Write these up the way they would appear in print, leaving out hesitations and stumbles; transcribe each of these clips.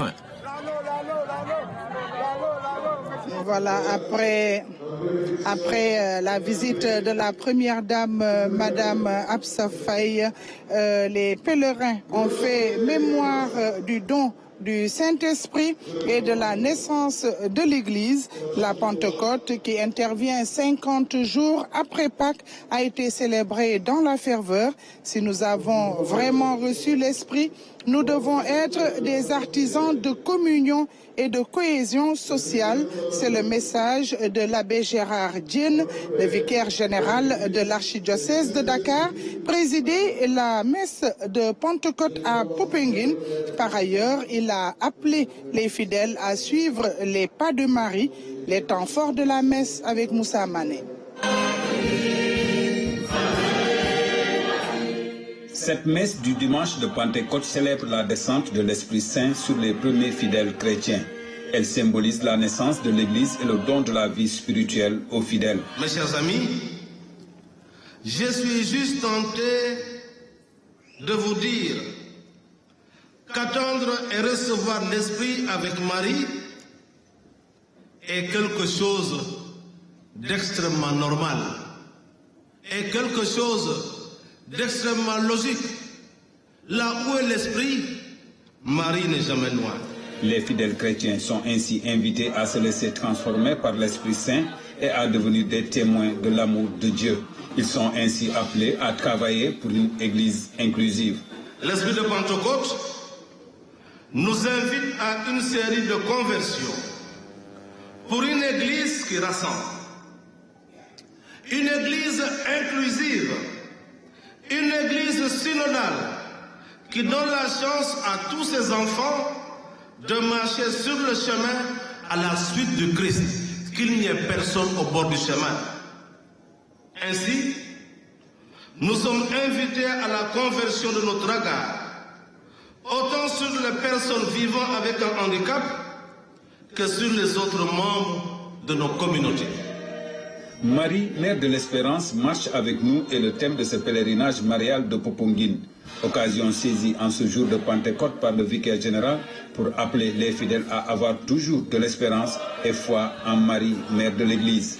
fin. Voilà, après la visite de la première dame, Madame Absa Faye, les pèlerins ont fait mémoire du don du Saint-Esprit et de la naissance de l'Église. La Pentecôte, qui intervient 50 jours après Pâques, a été célébrée dans la ferveur. Si nous avons vraiment reçu l'Esprit, nous devons être des artisans de communion et de cohésion sociale. C'est le message de l'abbé Gérard Diène, le vicaire général de l'archidiocèse de Dakar, présidé la messe de Pentecôte à Popenguine. Par ailleurs, il a appelé les fidèles à suivre les pas de Marie, les temps forts de la messe avec Moussa Mané. Cette messe du dimanche de Pentecôte célèbre la descente de l'Esprit Saint sur les premiers fidèles chrétiens. Elle symbolise la naissance de l'Église et le don de la vie spirituelle aux fidèles. Mes chers amis, je suis juste tenté de vous dire qu'attendre et recevoir l'Esprit avec Marie est quelque chose d'extrêmement normal, est quelque chose d'extrêmement logique. Là où est l'Esprit, Marie n'est jamais loin. Les fidèles chrétiens sont ainsi invités à se laisser transformer par l'Esprit Saint et à devenir des témoins de l'amour de Dieu. Ils sont ainsi appelés à travailler pour une Église inclusive. L'Esprit de Pentecôte nous invite à une série de conversions pour une Église qui rassemble, une Église inclusive, une Église synodale qui donne la chance à tous ses enfants de marcher sur le chemin à la suite du Christ, qu'il n'y ait personne au bord du chemin. Ainsi, nous sommes invités à la conversion de notre regard, autant sur les personnes vivant avec un handicap que sur les autres membres de nos communautés. Marie, mère de l'espérance, marche avec nous et le thème de ce pèlerinage marial de Popenguine. Occasion saisie en ce jour de Pentecôte par le vicaire général pour appeler les fidèles à avoir toujours de l'espérance et foi en Marie, mère de l'Église.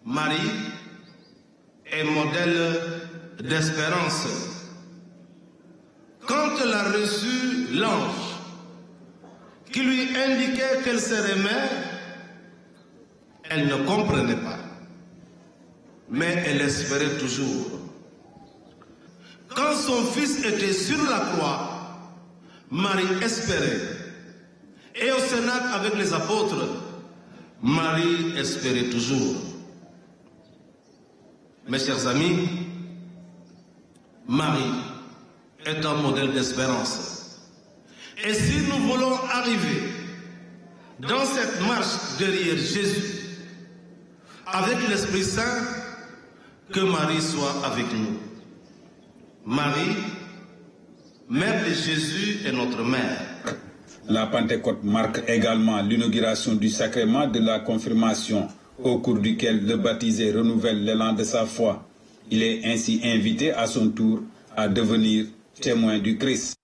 Marie est modèle d'espérance. Quand elle a reçu l'ange qui lui indiquait qu'elle serait mère, elle ne comprenait pas, mais elle espérait toujours. Quand son fils était sur la croix, Marie espérait. Et au Cénacle avec les apôtres, Marie espérait toujours. Mes chers amis, Marie est un modèle d'espérance. Et si nous voulons arriver dans cette marche derrière Jésus, avec l'Esprit Saint, que Marie soit avec nous. Marie, mère de Jésus, est notre mère. La Pentecôte marque également l'inauguration du sacrement de la confirmation, au cours duquel le baptisé renouvelle l'élan de sa foi. Il est ainsi invité à son tour à devenir témoin du Christ.